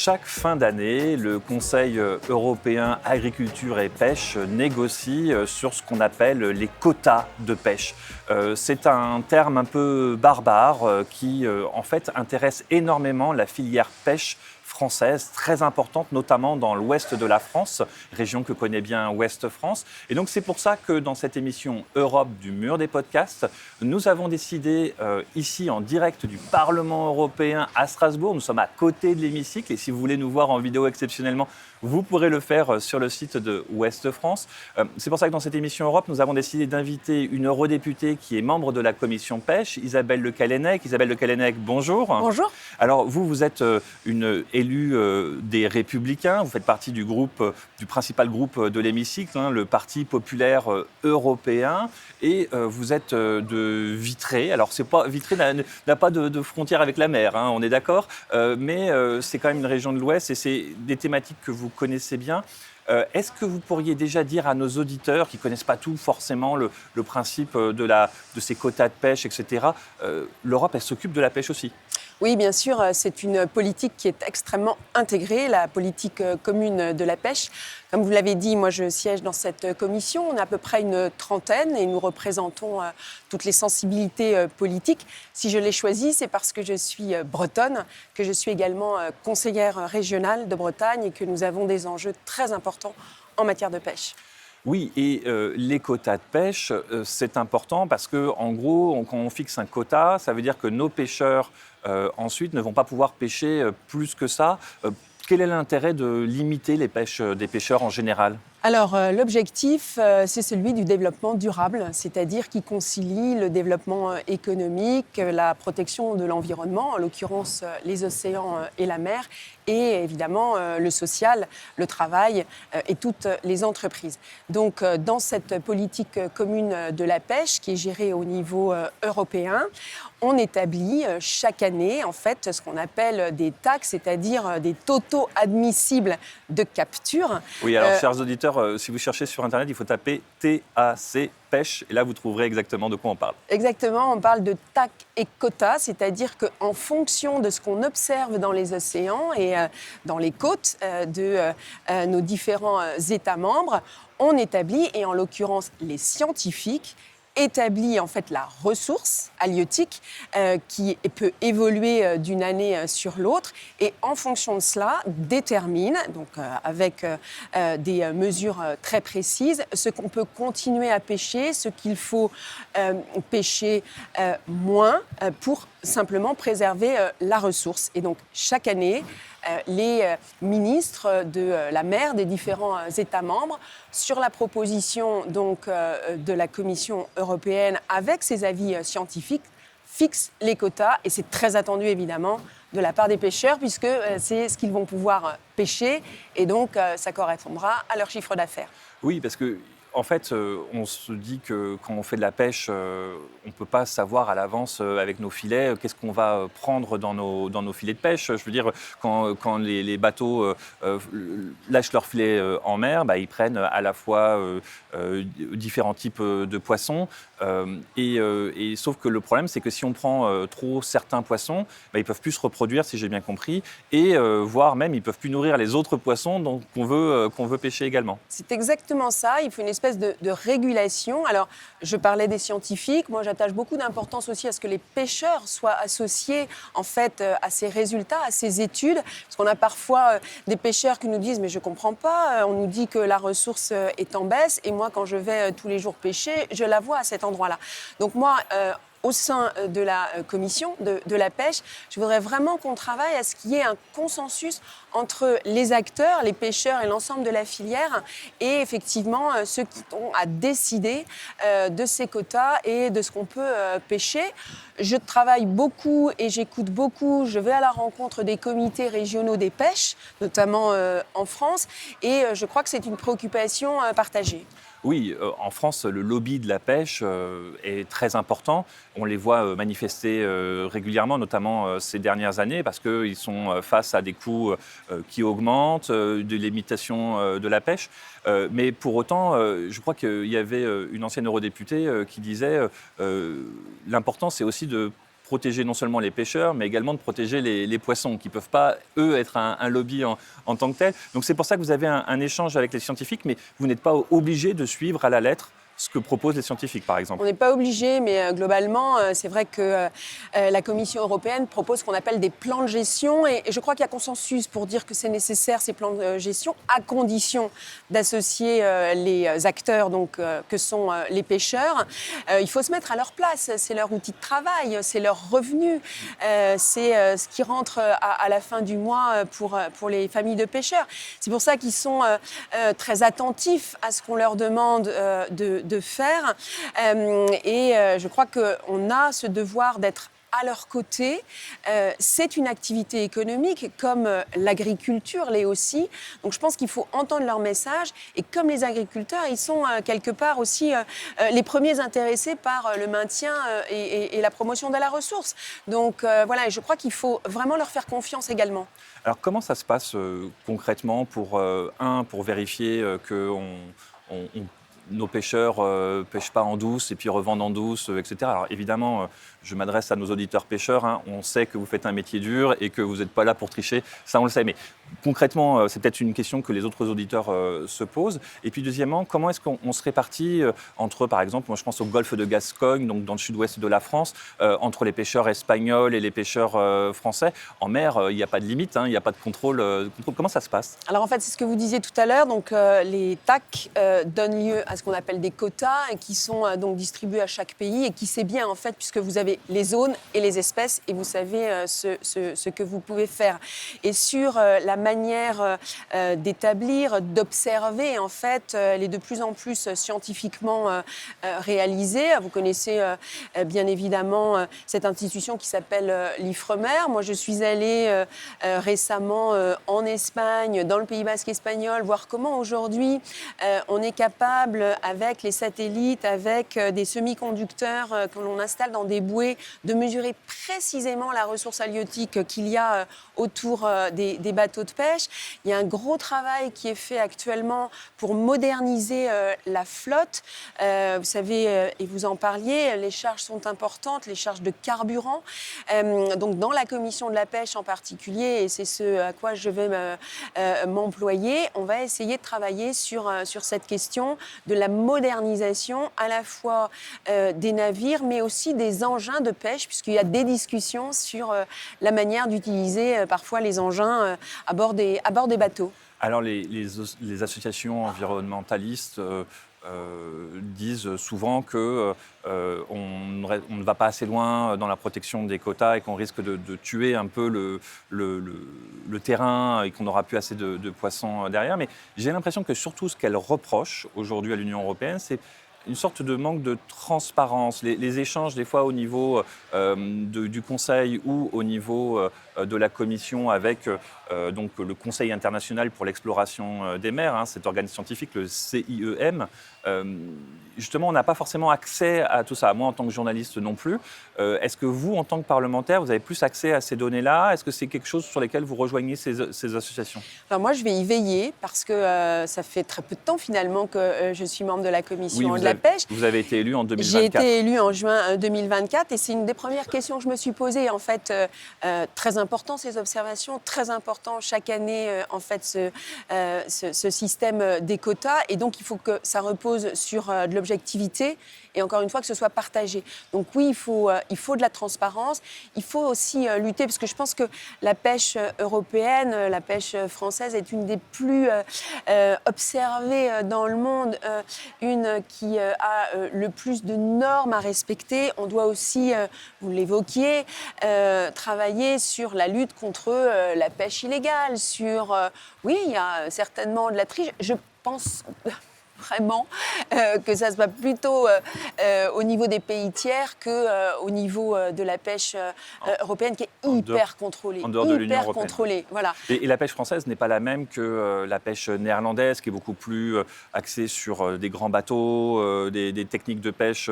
Chaque fin d'année, le Conseil européen agriculture et pêche négocie sur ce qu'on appelle les quotas de pêche. C'est un terme un peu barbare qui en fait intéresse énormément la filière pêche française, très importante, notamment dans l'ouest de la France, région que connaît bien Ouest France. Et donc c'est pour ça que dans cette émission Europe du mur des podcasts, nous avons décidé ici en direct du Parlement européen à Strasbourg, nous sommes à côté de l'hémicycle et si vous voulez nous voir en vidéo exceptionnellement, vous pourrez le faire sur le site de Ouest France. C'est pour ça que dans cette émission Europe, nous avons décidé d'inviter une eurodéputée qui est membre de la commission pêche, Isabelle Le Callennec. Isabelle Le Callennec, bonjour. Bonjour. Alors vous êtes une élue des Républicains, vous faites partie du principal groupe de l'hémicycle, le Parti populaire européen, et vous êtes de Vitré. Alors Vitré n'a pas de frontière avec la mer, on est d'accord, mais c'est quand même une région de l'Ouest et c'est des thématiques que vous connaissez bien. Est-ce que vous pourriez déjà dire à nos auditeurs qui ne connaissent pas tout forcément le principe de ces quotas de pêche, etc., l'Europe, elle s'occupe de la pêche aussi? Oui, bien sûr, c'est une politique qui est extrêmement intégrée, la politique commune de la pêche. Comme vous l'avez dit, moi je siège dans cette commission, on est à peu près une trentaine et nous représentons toutes les sensibilités politiques. Si je l'ai choisi, c'est parce que je suis bretonne, que je suis également conseillère régionale de Bretagne et que nous avons des enjeux très importants en matière de pêche. Oui, et les quotas de pêche, c'est important parce qu'en gros, quand on fixe un quota, ça veut dire que nos pêcheurs, ensuite, ne vont pas pouvoir pêcher plus que ça. Quel est l'intérêt de limiter les pêches des pêcheurs en général ? Alors, l'objectif, c'est celui du développement durable, c'est-à-dire qui concilie le développement économique, la protection de l'environnement, en l'occurrence les océans et la mer, et évidemment le social, le travail et toutes les entreprises. Donc, dans cette politique commune de la pêche, qui est gérée au niveau européen, on établit chaque année, en fait, ce qu'on appelle des TAC, c'est-à-dire des totaux admissibles de capture. Oui, alors, chers auditeurs, si vous cherchez sur Internet, il faut taper TAC pêche, et là, vous trouverez exactement de quoi on parle. Exactement, on parle de TAC et quotas, c'est-à-dire qu'en fonction de ce qu'on observe dans les océans et dans les côtes de nos différents États membres, on établit, et en l'occurrence les scientifiques, établit en fait la ressource halieutique qui peut évoluer d'une année sur l'autre et en fonction de cela détermine, donc avec des mesures très précises, ce qu'on peut continuer à pêcher, ce qu'il faut pêcher moins pour simplement préserver la ressource. Et donc chaque année, les ministres de la mer des différents États membres, sur la proposition donc, de la Commission européenne avec ses avis scientifiques, fixent les quotas et c'est très attendu évidemment de la part des pêcheurs puisque c'est ce qu'ils vont pouvoir pêcher et donc ça correspondra à leur chiffre d'affaires. Oui, parce que en fait, on se dit que quand on fait de la pêche, on ne peut pas savoir à l'avance avec nos filets qu'est-ce qu'on va prendre dans nos filets de pêche. Je veux dire, quand les bateaux lâchent leurs filets en mer, ils prennent à la fois différents types de poissons. Et sauf que le problème, c'est que si on prend trop certains poissons, ils ne peuvent plus se reproduire, si j'ai bien compris, et voire même, ils ne peuvent plus nourrir les autres poissons qu'on veut pêcher également. C'est exactement ça. Il faut une espèce de régulation. Alors, je parlais des scientifiques. Moi, j'attache beaucoup d'importance aussi à ce que les pêcheurs soient associés, en fait, à ces résultats, à ces études. Parce qu'on a parfois des pêcheurs qui nous disent « mais je ne comprends pas, on nous dit que la ressource est en baisse et moi, quand je vais tous les jours pêcher, je la vois à cet endroit-là ». Donc moi, au sein de la commission de la pêche, je voudrais vraiment qu'on travaille à ce qu'il y ait un consensus entre les acteurs, les pêcheurs et l'ensemble de la filière et effectivement ceux qui ont à décider de ces quotas et de ce qu'on peut pêcher. Je travaille beaucoup et j'écoute beaucoup, je vais à la rencontre des comités régionaux des pêches, notamment en France, et je crois que c'est une préoccupation partagée. Oui, en France, le lobby de la pêche est très important. On les voit manifester régulièrement, notamment ces dernières années, parce qu'ils sont face à des coûts qui augmentent, de limitation de la pêche. Mais pour autant, je crois qu'il y avait une ancienne eurodéputée qui disait l'important, c'est aussi de protéger non seulement les pêcheurs, mais également de protéger les poissons, qui ne peuvent pas, eux, être un lobby en tant que tel. Donc c'est pour ça que vous avez un échange avec les scientifiques, mais vous n'êtes pas obligé de suivre à la lettre ce que proposent les scientifiques, par exemple. On n'est pas obligé, mais globalement, c'est vrai que la Commission européenne propose ce qu'on appelle des plans de gestion. Et je crois qu'il y a consensus pour dire que c'est nécessaire, ces plans de gestion, à condition d'associer les acteurs que sont les pêcheurs. Il faut se mettre à leur place. C'est leur outil de travail, c'est leur revenu. C'est ce qui rentre à la fin du mois pour les familles de pêcheurs. C'est pour ça qu'ils sont très attentifs à ce qu'on leur demande de faire. Je crois qu'on a ce devoir d'être à leur côté. C'est une activité économique comme l'agriculture l'est aussi. Donc je pense qu'il faut entendre leur message. Et comme les agriculteurs, ils sont quelque part aussi les premiers intéressés par le maintien et la promotion de la ressource. Donc voilà, je crois qu'il faut vraiment leur faire confiance également. Alors comment ça se passe concrètement pour vérifier que nos pêcheurs pêchent pas en douce et puis revendent en douce, etc. Alors évidemment, je m'adresse à nos auditeurs pêcheurs. On sait que vous faites un métier dur et que vous n'êtes pas là pour tricher. Ça, on le sait. Mais concrètement, c'est peut-être une question que les autres auditeurs se posent. Et puis deuxièmement, comment est-ce qu'on se répartit entre, par exemple, moi je pense au golfe de Gascogne, donc dans le sud-ouest de la France, entre les pêcheurs espagnols et les pêcheurs français. En mer, il n'y a pas de limite, il n'y a pas de contrôle. Comment ça se passe? Alors en fait, c'est ce que vous disiez tout à l'heure. Donc les TAC donnent lieu à ce qu'on appelle des quotas et qui sont donc distribués à chaque pays et qui c'est bien en fait puisque vous avez les zones et les espèces et vous savez ce que vous pouvez faire. Et sur la manière d'établir, d'observer en fait, elle est de plus en plus scientifiquement réalisée. Vous connaissez bien évidemment cette institution qui s'appelle l'IFREMER. Moi, je suis allée récemment en Espagne, dans le Pays basque espagnol, voir comment aujourd'hui on est capable, avec les satellites, avec des semi-conducteurs que l'on installe dans des bouées, de mesurer précisément la ressource halieutique qu'il y a autour des bateaux de pêche. Il y a un gros travail qui est fait actuellement pour moderniser la flotte. Vous savez, et vous en parliez, les charges sont importantes, les charges de carburant. Donc dans la commission de la pêche en particulier, et c'est ce à quoi je vais m'employer, on va essayer de travailler sur cette question de la modernisation à la fois des navires, mais aussi des engins de pêche, puisqu'il y a des discussions sur la manière d'utiliser parfois les engins à bord des bateaux. Alors les associations environnementalistes disent souvent qu'on ne va pas assez loin dans la protection des quotas et qu'on risque de tuer un peu le terrain et qu'on n'aura plus assez de poissons derrière. Mais j'ai l'impression que surtout ce qu'elles reprochent aujourd'hui à l'Union européenne, c'est une sorte de manque de transparence. Les échanges, des fois, au niveau du Conseil ou au niveau de la Commission avec donc, le Conseil international pour l'exploration des mers, cet organe scientifique, le CIEM, justement, on n'a pas forcément accès à tout ça. Moi, en tant que journaliste, non plus. Est-ce que vous, en tant que parlementaire, vous avez plus accès à ces données-là? Est-ce que c'est quelque chose sur lesquels vous rejoignez ces associations? Alors moi, je vais y veiller parce que ça fait très peu de temps, finalement, que je suis membre de la Commission de la pêche. Vous avez été élu en 2024. J'ai été élu en juin 2024 et c'est une des premières questions que je me suis posée. En fait, très important ces observations, très important chaque année, en fait, ce système des quotas. Et donc, il faut que ça repose sur de l'objectivité et encore une fois que ce soit partagé. Donc oui, il faut de la transparence. Il faut aussi lutter parce que je pense que la pêche européenne, la pêche française est une des plus observées dans le monde, une qui a le plus de normes à respecter. On doit aussi, vous l'évoquiez, travailler sur la lutte contre la pêche illégale, oui, il y a certainement de la triche. Je pense vraiment que ça se passe plutôt au niveau des pays tiers qu'au niveau de la pêche européenne qui est hyper contrôlée. En dehors de l'Union européenne. Contrôlée, voilà. Et la pêche française n'est pas la même que la pêche néerlandaise, qui est beaucoup plus axée sur des grands bateaux, des techniques de pêche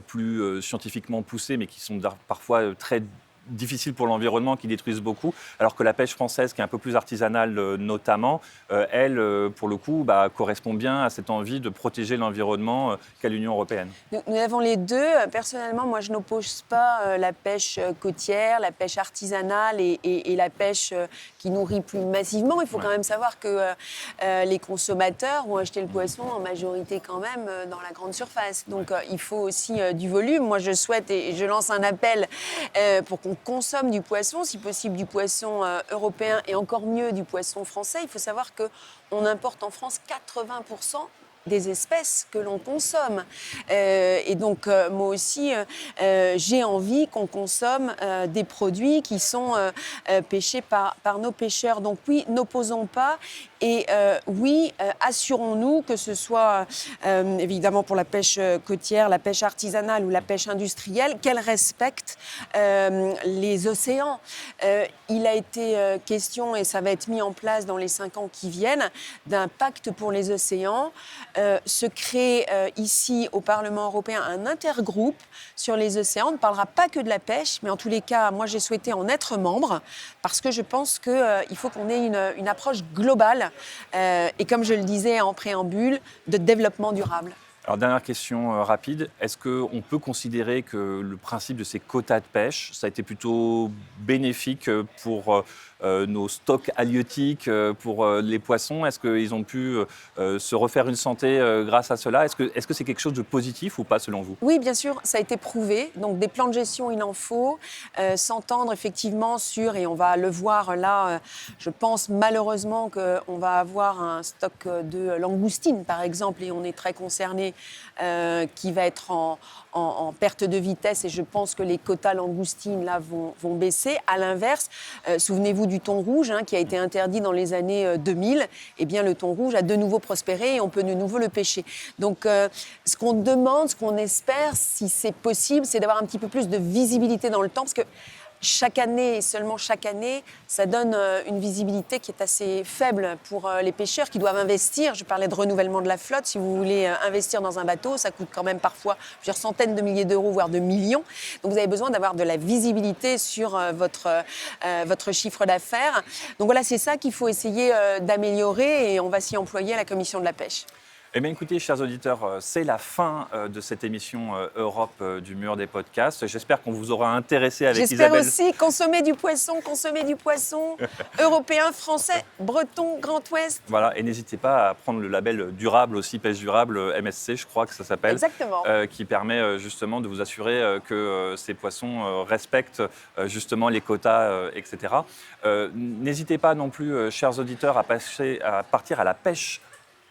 plus scientifiquement poussées, mais qui sont parfois très difficiles pour l'environnement, qui détruisent beaucoup, alors que la pêche française, qui est un peu plus artisanale notamment, elle, pour le coup, correspond bien à cette envie de protéger l'environnement qu'a l'Union européenne. Nous avons les deux. Personnellement, moi, je n'oppose pas la pêche côtière, la pêche artisanale et la pêche qui nourrit plus massivement. Il faut quand même savoir que les consommateurs vont acheter le poisson en majorité quand même dans la grande surface. Donc, il faut aussi du volume. Moi, je souhaite et je lance un appel pour qu'on consomme du poisson, si possible du poisson européen et encore mieux du poisson français. Il faut savoir qu'on importe en France 80% des espèces que l'on consomme. Et donc, moi aussi, j'ai envie qu'on consomme des produits qui sont pêchés par nos pêcheurs. Donc oui, n'opposons pas. Et oui, assurons-nous que ce soit évidemment pour la pêche côtière, la pêche artisanale ou la pêche industrielle, qu'elle respecte les océans. Il a été question, et ça va être mis en place dans les 5 ans qui viennent, d'un pacte pour les océans. Se crée ici au Parlement européen un intergroupe sur les océans. On ne parlera pas que de la pêche, mais en tous les cas, moi j'ai souhaité en être membre parce que je pense qu'il faut qu'on ait une approche globale et comme je le disais en préambule, de développement durable. Alors, dernière question rapide. Est-ce qu'on peut considérer que le principe de ces quotas de pêche, ça a été plutôt bénéfique pour nos stocks halieutiques, pour les poissons? Est-ce qu'ils ont pu se refaire une santé grâce à cela? Est-ce que c'est quelque chose de positif ou pas selon vous? Oui, bien sûr, ça a été prouvé. Donc des plans de gestion, il en faut. S'entendre effectivement sur, et on va le voir là, je pense malheureusement qu'on va avoir un stock de langoustines par exemple, et on est très concerné, qui va être en perte de vitesse, et je pense que les quotas langoustines là vont baisser. À l'inverse, souvenez-vous du thon rouge qui a été interdit dans les années 2000. Eh bien, le thon rouge a de nouveau prospéré et on peut de nouveau le pêcher. Donc, ce qu'on demande, ce qu'on espère, si c'est possible, c'est d'avoir un petit peu plus de visibilité dans le temps, parce que chaque année, et seulement chaque année, ça donne une visibilité qui est assez faible pour les pêcheurs qui doivent investir. Je parlais de renouvellement de la flotte. Si vous voulez investir dans un bateau, ça coûte quand même parfois plusieurs centaines de milliers d'euros, voire de millions. Donc vous avez besoin d'avoir de la visibilité sur votre chiffre d'affaires. Donc voilà, c'est ça qu'il faut essayer d'améliorer et on va s'y employer à la Commission de la pêche. Eh bien, écoutez, chers auditeurs, c'est la fin de cette émission Europe du mur des podcasts. J'espère qu'on vous aura intéressé avec Isabelle. J'espère aussi consommer du poisson européen, français, breton, Grand Ouest. Voilà, et n'hésitez pas à prendre le label durable aussi, pêche durable, MSC, je crois que ça s'appelle. Exactement. Qui permet justement de vous assurer que ces poissons respectent justement les quotas, etc. N'hésitez pas non plus, chers auditeurs, à partir à la pêche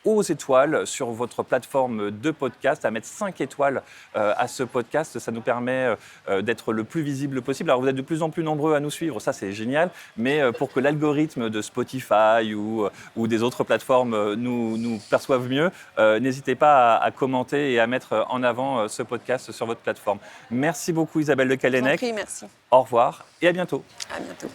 aux étoiles sur votre plateforme de podcast, à mettre 5 étoiles à ce podcast. Ça nous permet d'être le plus visible possible. Alors, vous êtes de plus en plus nombreux à nous suivre, ça c'est génial, mais pour que l'algorithme de Spotify ou des autres plateformes nous perçoivent mieux, n'hésitez pas à commenter et à mettre en avant ce podcast sur votre plateforme. Merci beaucoup Isabelle de Callennec. Je vous en prie, merci. Au revoir et à bientôt. À bientôt.